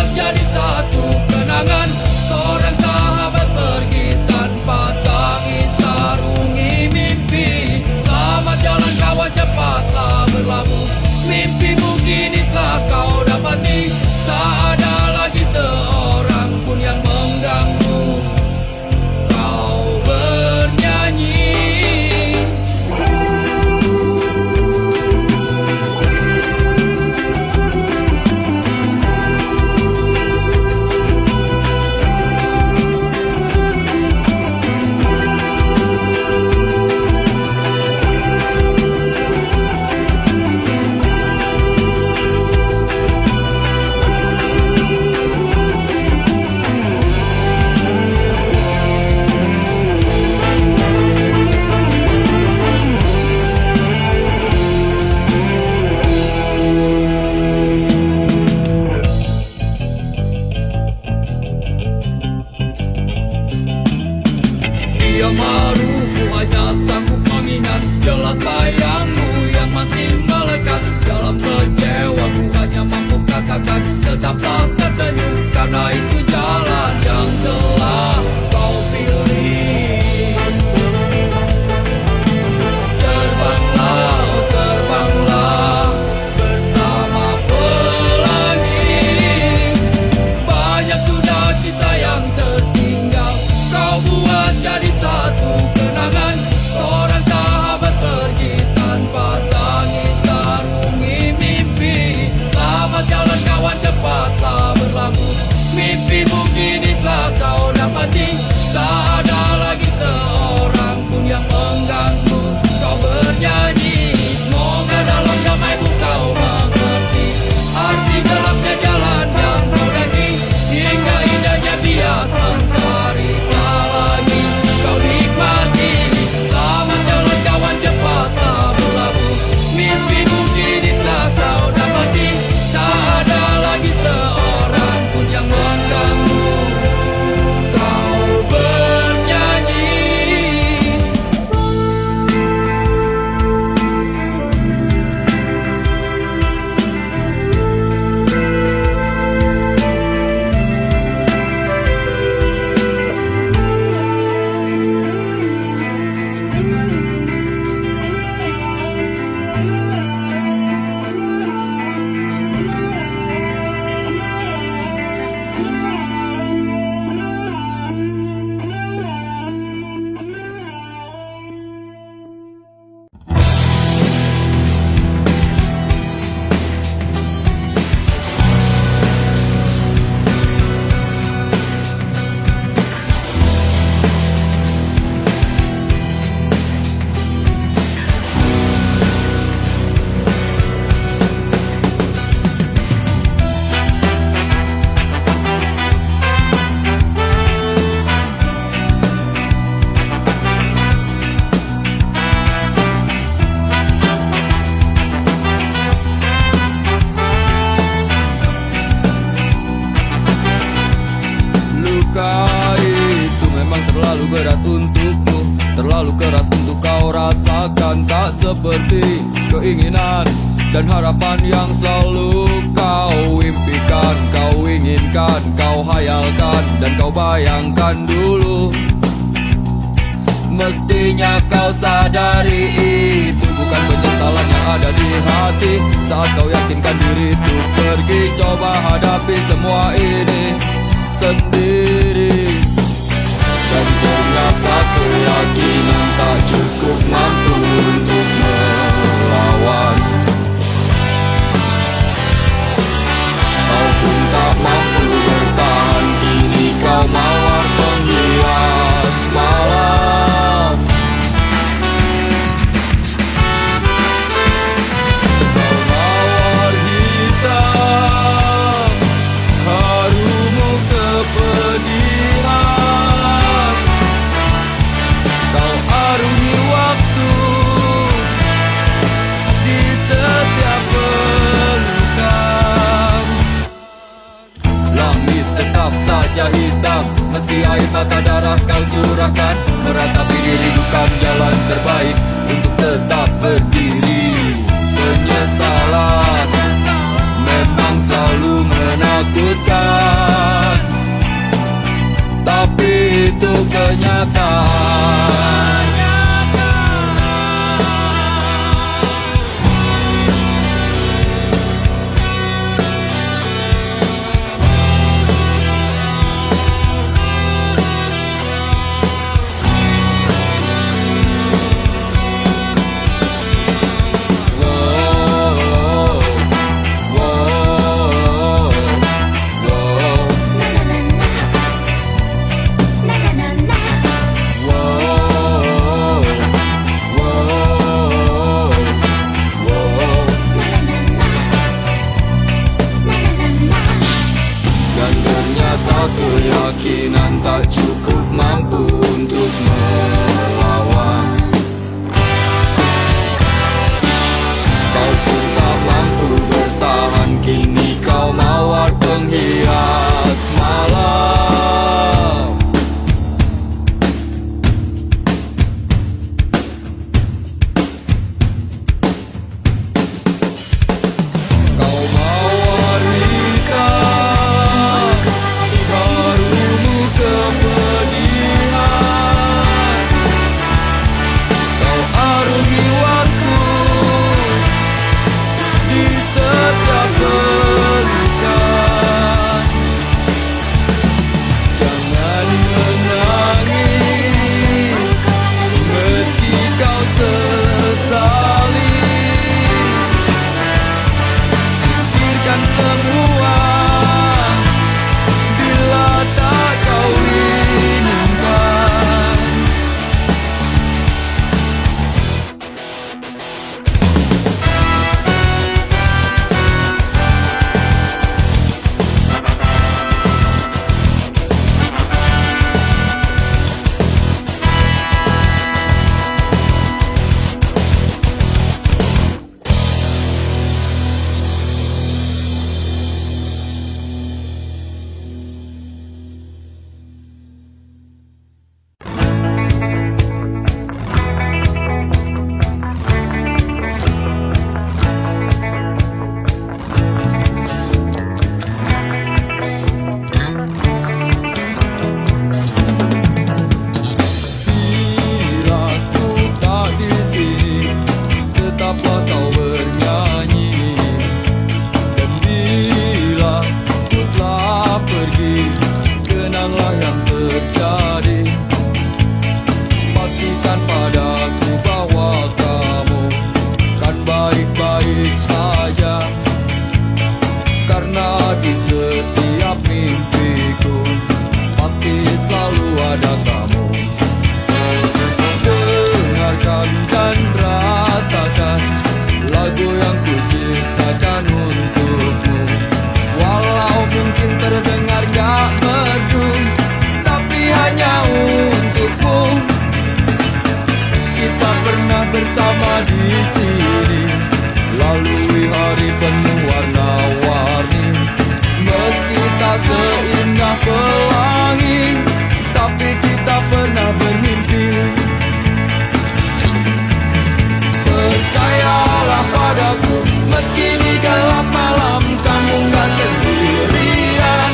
buat jadi satu kenangan. Seorang sahabat pergi tanpa tangis sarungi mimpi. Selamat jalan kawan, cepatlah berlabuh. Mimpimu kini telah kau dapati. Tak ada lagi seorang pun yang mengganggu kau bernyanyi. Dia maru, ku hanya sanggup mengingat jelas bayangmu yang masih melekat. Dalam kecewa ku hanya mampu katakan tetaplah tersenyum, karena itu jalan yang telah kau pilih. Terbanglah, oh terbanglah bersama pelangi. Banyak sudah kisah yang tertinggal, kau buat jadi satu kenangan. Seorang sahabat pergi tanpa tangis sarungi mimpi. Selamat jalan kawan, cepatlah berlabuh. Mimpimu kini telah kau dapati. Tak ada lagi seorang pun yang mengganggu kau bernyanyi. Semoga dalam damaimu kau mengerti arti gelapnya jalan yang kau nanti. Hingga indahnya bias mentari tak lagi kau nikmati. Selamat jalan kawan, cepatlah berlabuh. Mimpimu kini telah kau dapati. Tak ada lagi seorang pun yang mengganggu kau bernyanyi. Terlalu berat untukmu, terlalu keras untuk kau rasakan. Tak seperti keinginan dan harapan yang selalu kau impikan. Kau inginkan, kau hayalkan, dan kau bayangkan dulu. Mestinya kau sadari itu bukan penyesalan yang ada di hati. Saat kau yakinkan diri untuk pergi, coba hadapi semua ini sendiri. Dan ternyata keyakinan tak cukup mampu untuk melawan. Kau pun tak mampu bertahan, kini kau mawar penghias malam. Kau mawar hitam, harumu kepedihan. Kau arungi waktu di setiap pelukan. Langit tetap saja hitam, meski air mata darah kau curahkan. Meratapi diri bukan jalan terbaik untuk tetap berdiri. Penyesalan memang selalu menakutkan, tapi itu kenyataan. Keyakinan tak cukup mampu untuk melawan. Kau pun tak mampu bertahan, kini kau mawar penghias malam. Kau mawar hitam, barumu kepedihan. Kau arungi waktu di setiap pelukan. Jangan menangis meski kau sesali. Singkirkan semua bila tak kau inginkan. Bila ku tak di sini, tetaplah kau bernyanyi. Dan bila ku telah pergi, kenanglah yang terjadi. Pastikan padaku bahwa kamu kan baik-baik saja, karena di setiap mimpiku pasti selalu ada kamu. Dengarkan dan rasakan lagu yang ku ciptakan untukmu. Walau mungkin terdengar gak merdu, tapi hanya untukmu. Kita pernah bersama di sini, lalui hari penuh warna-warni. Meski tak seindah pelangi, tapi kita pernah bermimpi. Percayalah padaku, meski di gelap malam kamu gak sendirian.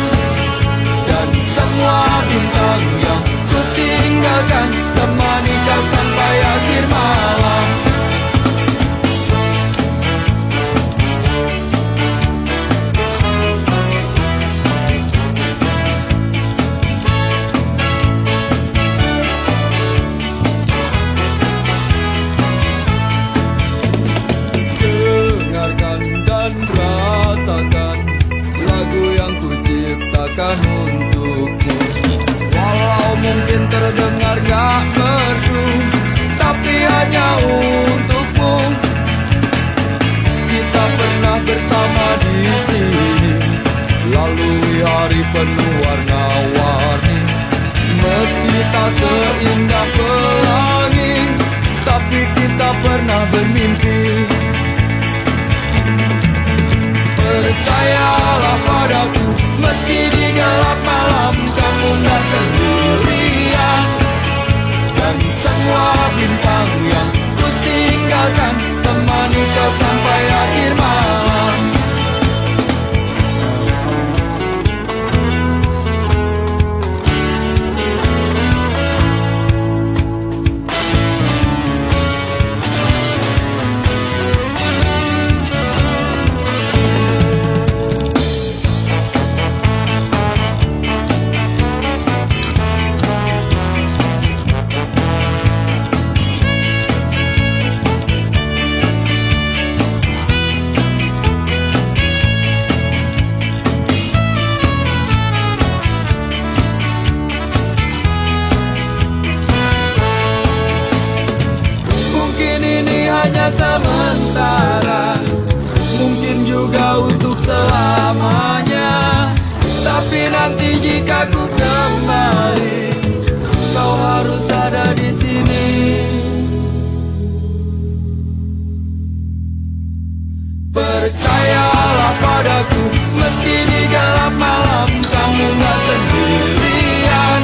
Dan semua bintang yang ku tinggalkan temani kau sampai akhir malam. Dengarkan dan rasakan lagu yang ku ciptakan untukmu. Walau mungkin terdengar gak merdu, tapi hanya untukmu. Kita pernah bersama di sini, lalui hari penuh warna-warni. Meski tak seindah pelangi, tapi kita pernah bermimpi. Percayalah padaku, meski di gelap malam kamu gak sendirian. Dan semua bintang yang ku tinggalkan temani kau sampai akhir malam. Tapi nanti jika ku kembali, kau harus ada di sini. Percayalah padaku, meski di gelap malam kamu gak sendirian.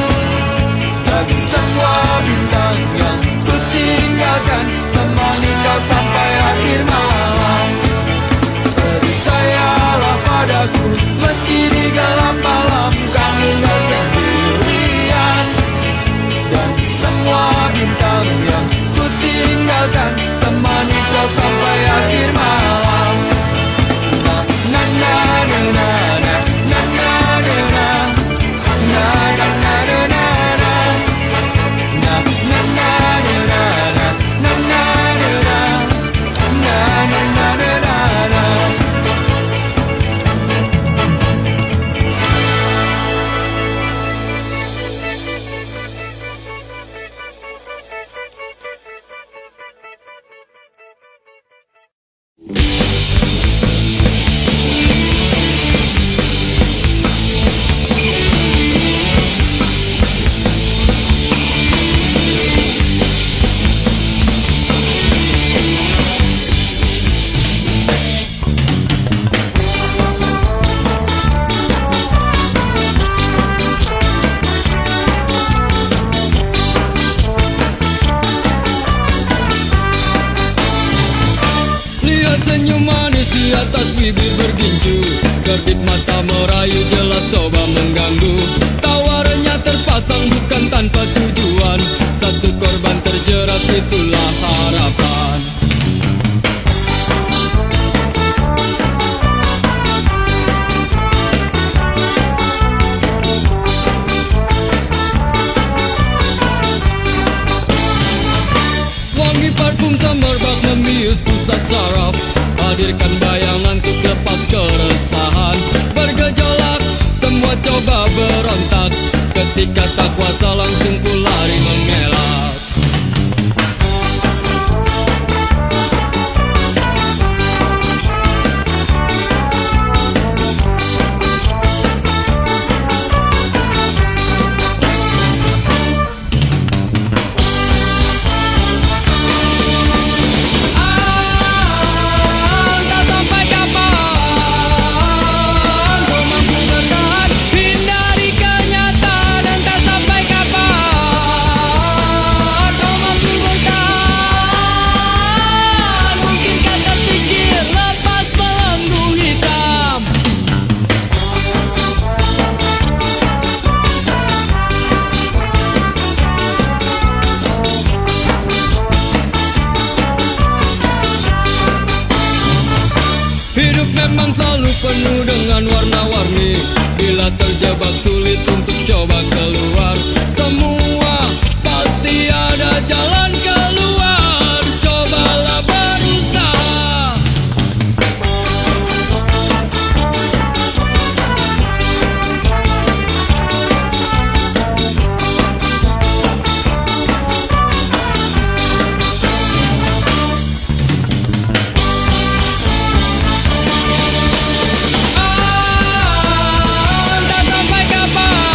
Dan semua bintang yang ku tinggalkan temani kau sampai akhir malam. Percayalah padaku, meski di gelap malam kamu gak sendirian. Dan semua bintang yang ku tinggalkan temani kau sampai akhir malam. Senyum manis di atas bibir bergincu, kedip mata merayu jelas coba mengganggu. Tawarannya terpasang bukan tanpa tujuan, satu korban terjerat itulah harapan. Wangi parfum semerbak membius pusat saraf, hadirkan bayangan untuk lepas keresahan. Bergejolak, semua coba berontak, ketika tak kuasa langsung ku lari mengelak. Memang selalu penuh dengan warna-warni, bila terjebak sulit untuk coba keluar. Semua pasti ada jalan keluar, cobalah berusaha. Entah sampai kapan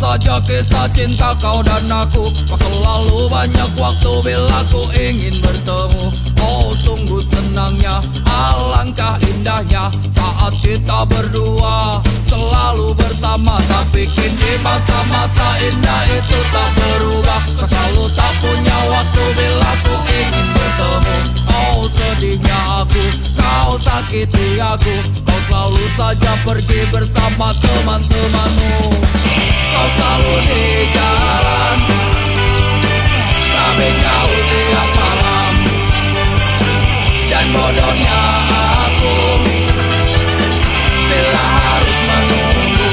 saja kisah cinta kau dan aku. Kau selalu banyak waktu bila ku ingin bertemu. Oh sungguh senangnya, alangkah indahnya saat kita berdua selalu bersama. Tapi kini masa-masa indah itu tak berubah. Kau selalu tak punya waktu bila ku ingin bertemu. Oh sedihnya aku, kau sakiti aku. Kau selalu saja pergi bersama teman-temanmu. Kau selalu di jalan, tapi kau tiap malam. Dan bodohnya aku bila harus menunggu.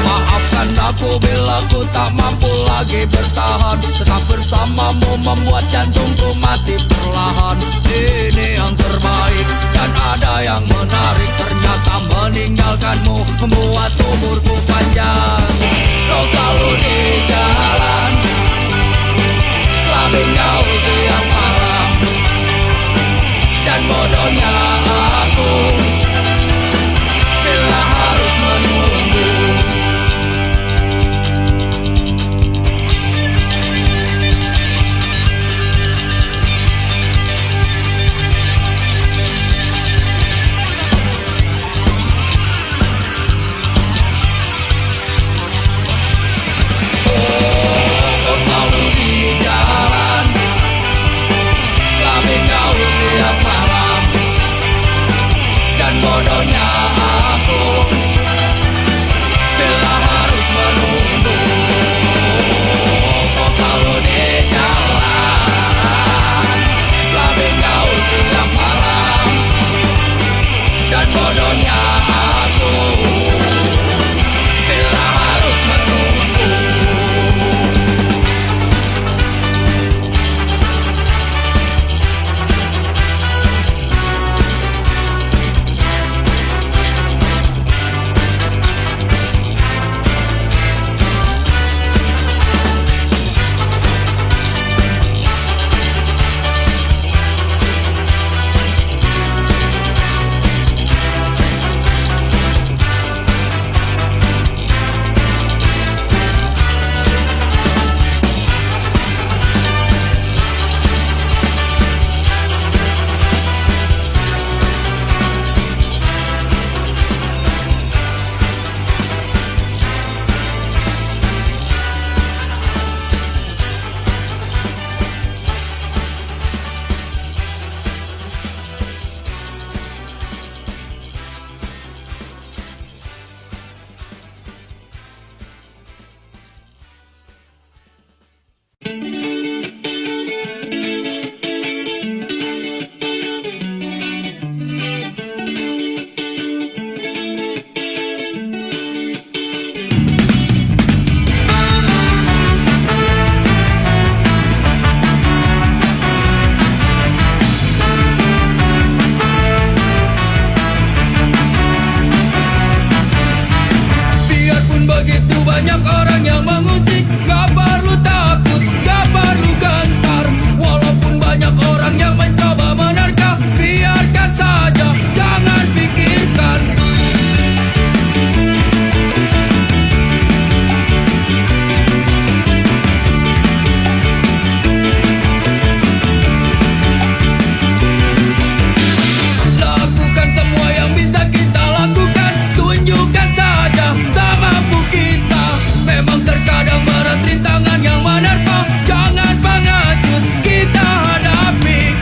Maafkan aku bila ku tak mampu lagi bertahan. Tetap bersamamu membuat jantungku mati perlahan. Ini yang terbaik dan ada yang menarik. Ternyata meninggalkanmu membuat umurku panjang. Kau selalu di jalan, selalu kau tiap malam. Dan bodohnya aku bila harus menunggu. Bodohnya aku bila harus menunggu. Kau selalu di jalan, selalu kau tiap malam. Dan bodohnya aku bila harus menunggu. Banyak orang yang mengusik, gak perlu takut, gak perlu gentar. Walaupun banyak orang yang mencoba menerka, biarkan saja, jangan pikirkan. Lakukan semua yang bisa kita lakukan, tunjukkan saja semampu kita. Memang terkadang berat rintangan yang menerpa, jangan pengecut kita hadapi.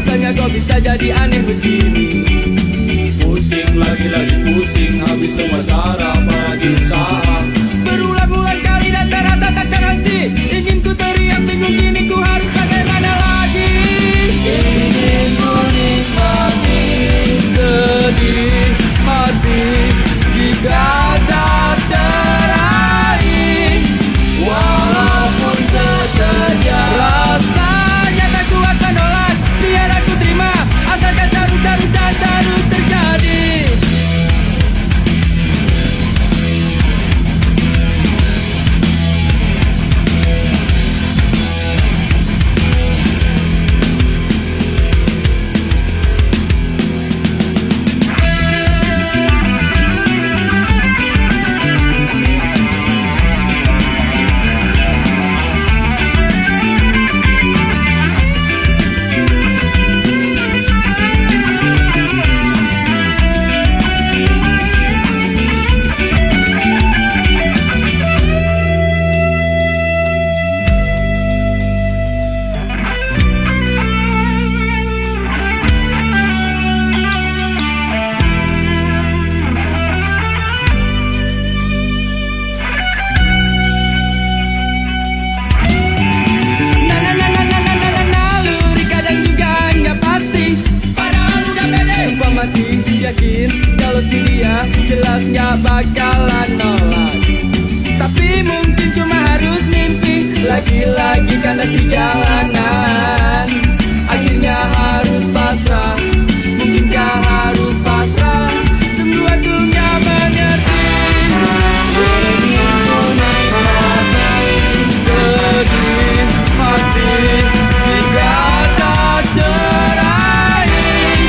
Rasanya kok bisa jadi aneh begini. Pusing lagi pusing, habis semua cara apalagi usaha. Berulang-ulang kali dan terasa tak terhenti. Ingin ku teriak bingung kini ku harus bagaimana lagi. Ingin ku nikmati sedih mati jika tak teraih, walaupun sekejap. Rasanya tak kuat menolak, biar aku terima. Asalkan terus dan terus terjadi. Mati yakin kalau si dia jelas gak bakalan nolak. Tapi mungkin cuma harus mimpi lagi-lagi kandas di jalanan. Akhirnya harus pasrah, mungkinkah harus pasrah? Sungguh aku gak mengerti. Ingin ku nikmati sedih hati jika tak teraih,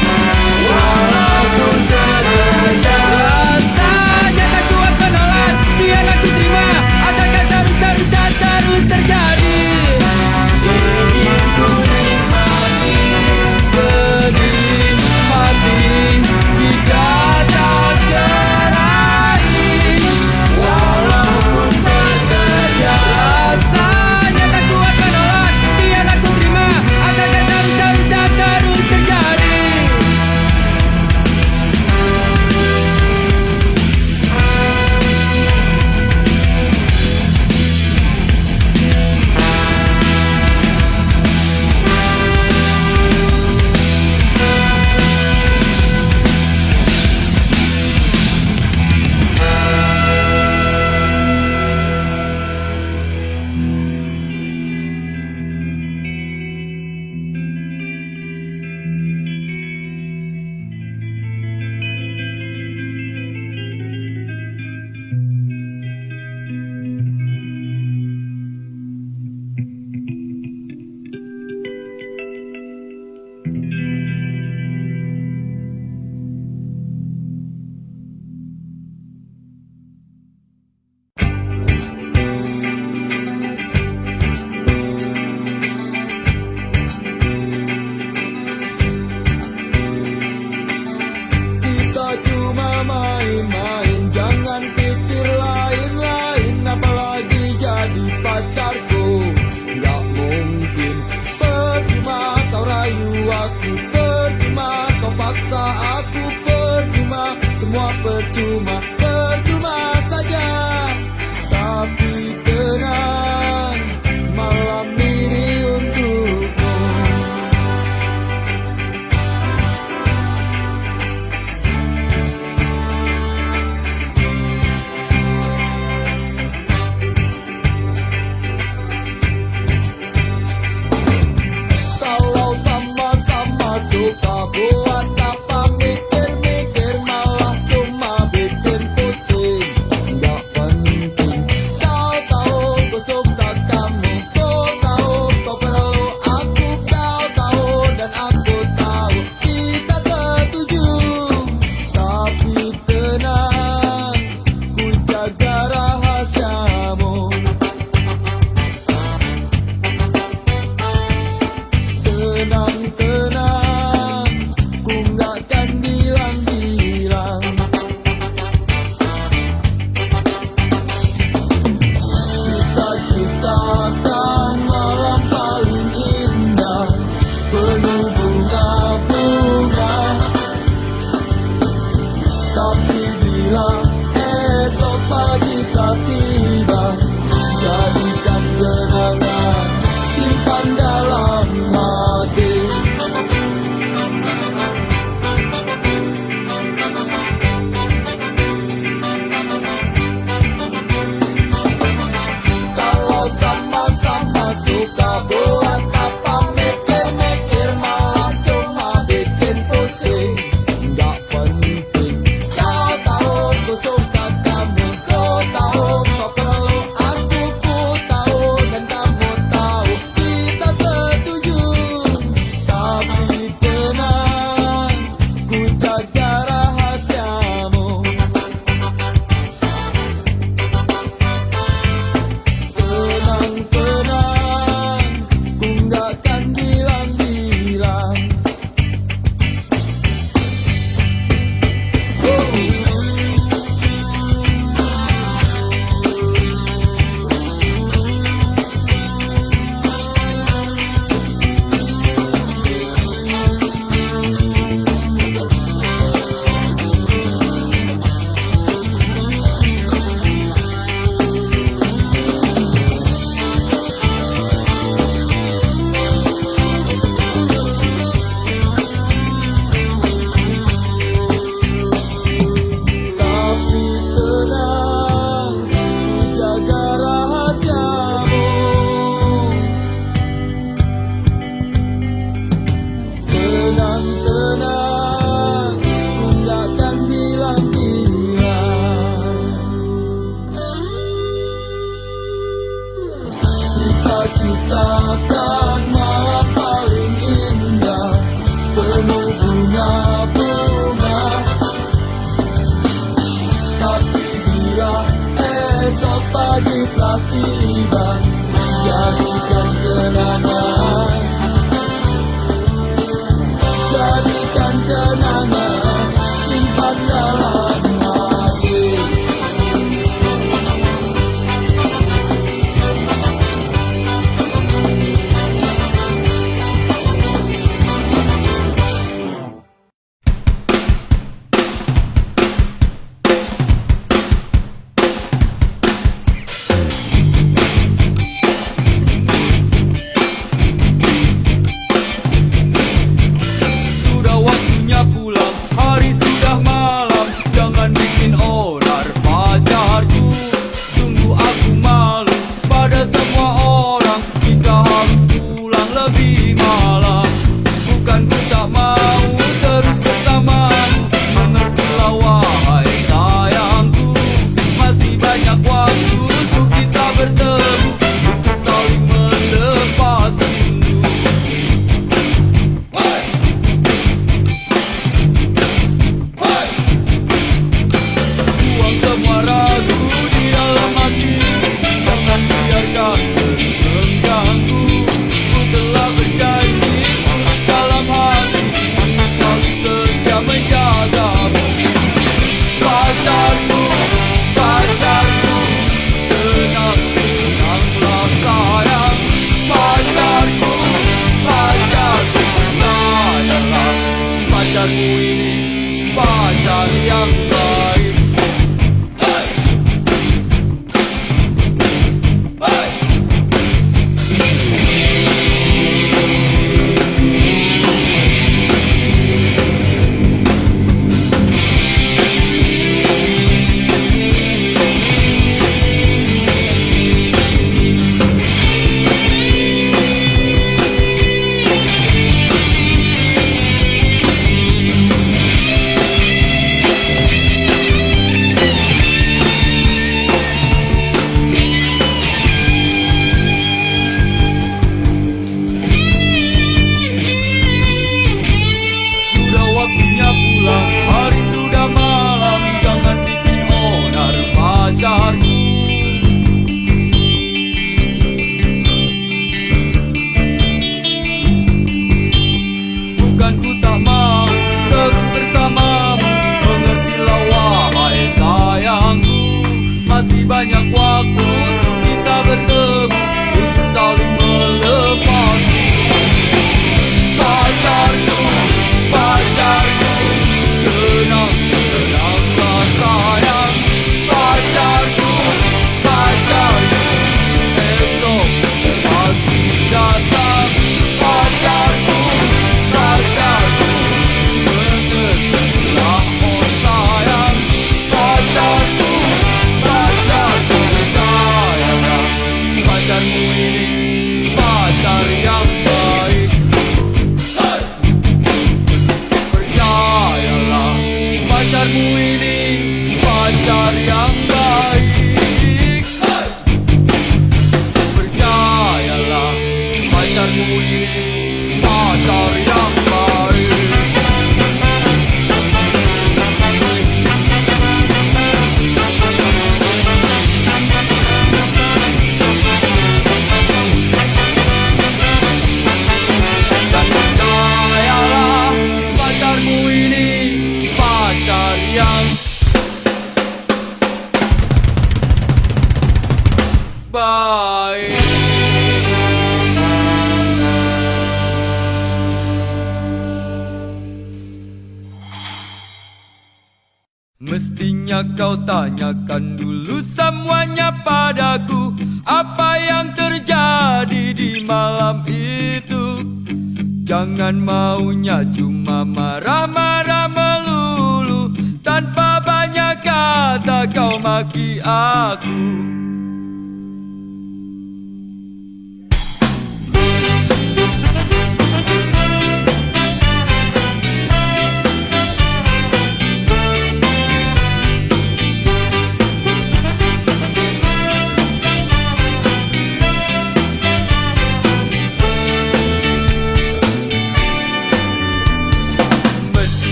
walaupun sekejap. Rasanya tak kuat menolak, biar aku terima. Asalkan terus dan terus terjadi. Ingin ku nikmati sedih hati jika tak teraih, walaupun sekejap. Rasanya tak kuat menolak, biar aku terima. Asalkan terus dan terus terjadi. Kita cuma main-main, jangan pikir lain-lain. Apalagi jadi pacarku, gak mungkin. Percuma kau rayu aku, percuma kau paksa aku, percuma, semua percuma, percuma saja. Tapi tenang, malam ini untukmu. Allah ciptakan malam paling indah, penuh bunga-bunga. Tapi bila esok pagi telah tiba, jadikan kenangan, jadikan kenangan, simpan dalam hati. Sudah waktunya pulang, hari sudah malam. Jangan bikin onar pacarku. Sungguh aku malu pada semua orang. Kita harus pulang lebih malam. Bukan ku tak mau terus bersamamu, mengertilah wahai sayangku. Masih banyak waktu untuk kita bertemu, untuk saling melepas rindu. Buang semua ragu di dalam hati, jangan biarkan terus mengganggu. Ku telah berjanji tulus dalam hati, untuk selalu setia menjagamu. Pacarku, pacarku, tenang, tenanglah sayang. Pacarku, pacarku, percayalah, pacarku ini pacar yang baik. Hey! Hey! Sudah waktunya pulang, hari sudah malam. Jangan bikin onar pacarku. Bukan ku tak mau terus bersamamu, mengertilah wahai sayangku. Masih banyak waktu untuk kita bertemu, untuk saling melepas. Pacarku, pacarku, tenang, tenanglah sayang. Pacarku, pacarku, esok pasti datang. Pacarku, pacarku, mengertilah oh sayang. Pacarku, pacarku, percayalah, pacarmu ini pacar yang baik. Hey! Percayalah, pacarmu ini pacar yang baik. Hey! Percayalah, pacarmu ini pacar yang baik. Dan percayalah, pacarmu ini pacar yang baik. Mestinya kau tanyakan dulu semuanya padaku, apa yang terjadi di malam itu. Jangan maunya cuma marah-marah melulu, tanpa banyak kata kau maki aku.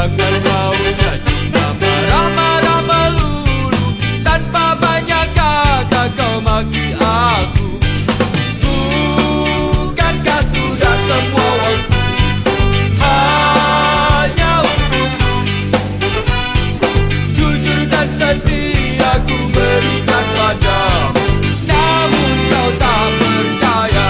Janganlah cuma marah-marah melulu, tanpa banyak kata kau maki aku. Bukankah sudah semua waktu hanya untukmu? Jujur dan setia ku berikan padamu, namun kau tak percaya.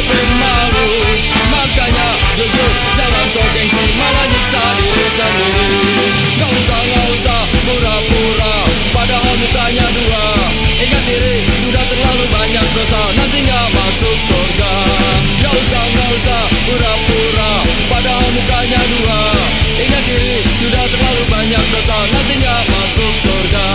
pemalu. Makanya jujur, jangan sok gengsi, malah nyiksa diri sendiri. Gak usah pura-pura, padahal mukanya dua. Ingat diri, sudah terlalu banyak dosa, nanti gak masuk surga. Gak usah pura-pura, padahal mukanya dua. Ingat diri, sudah terlalu banyak dosa, nanti gak masuk surga.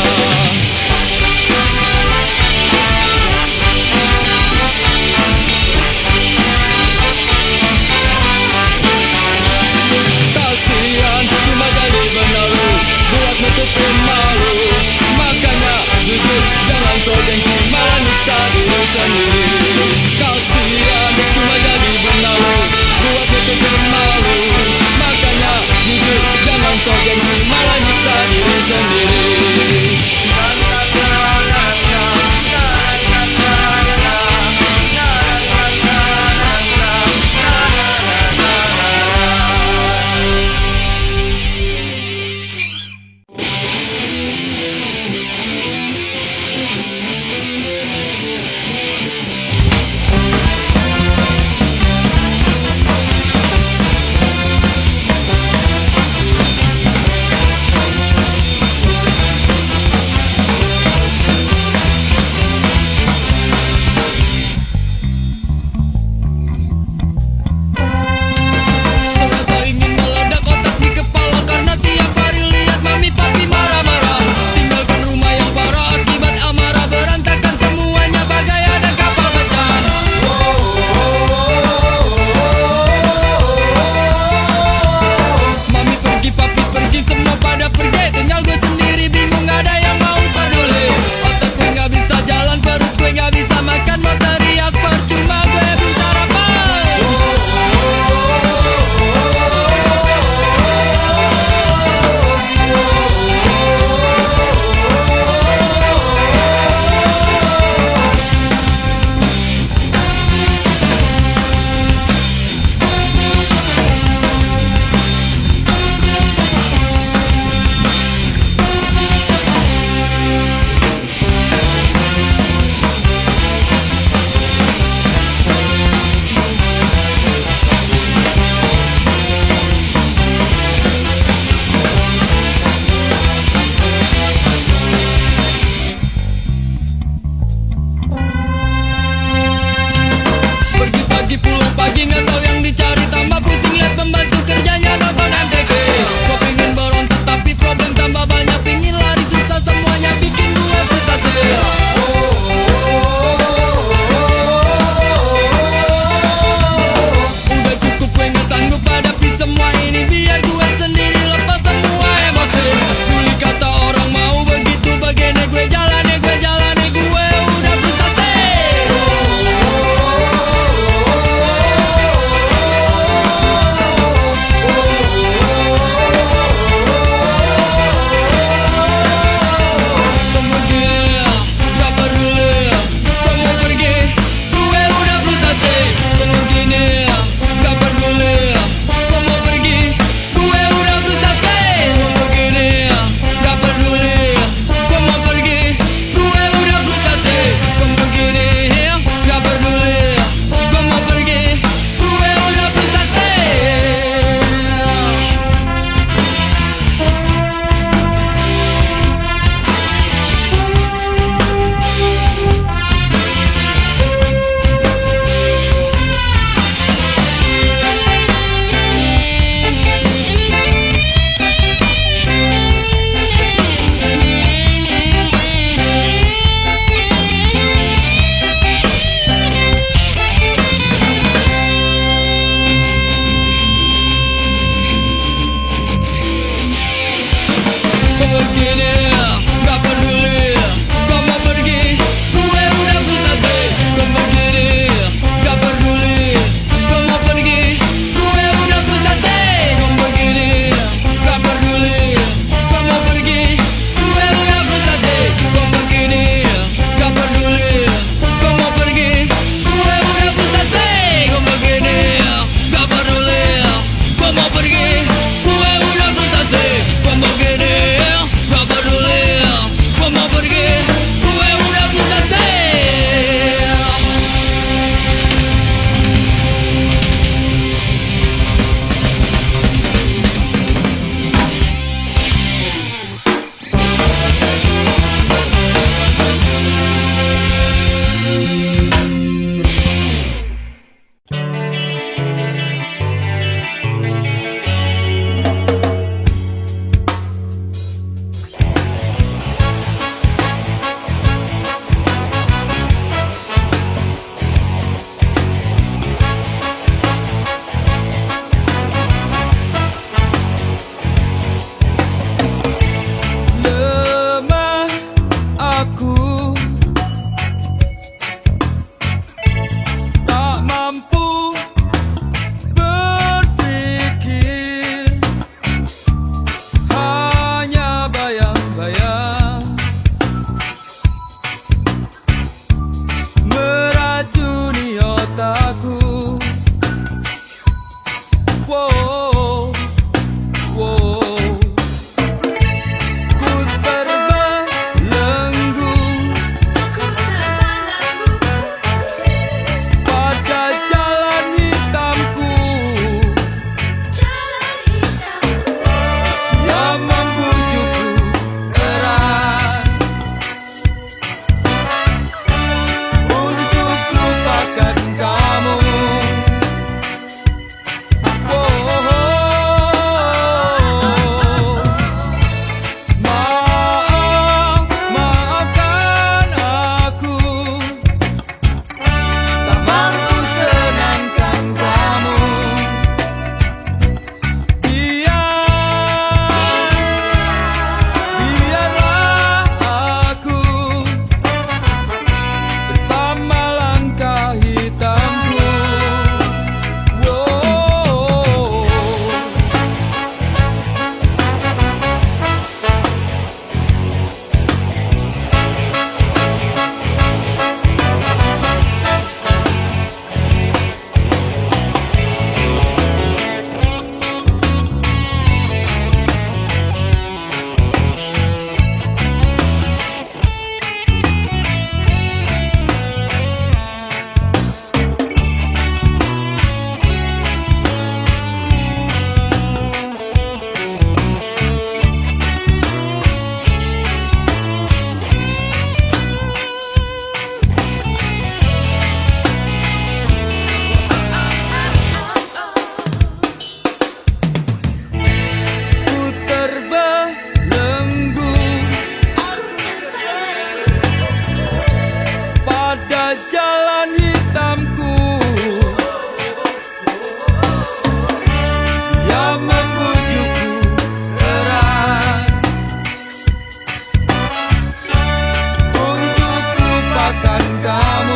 kamu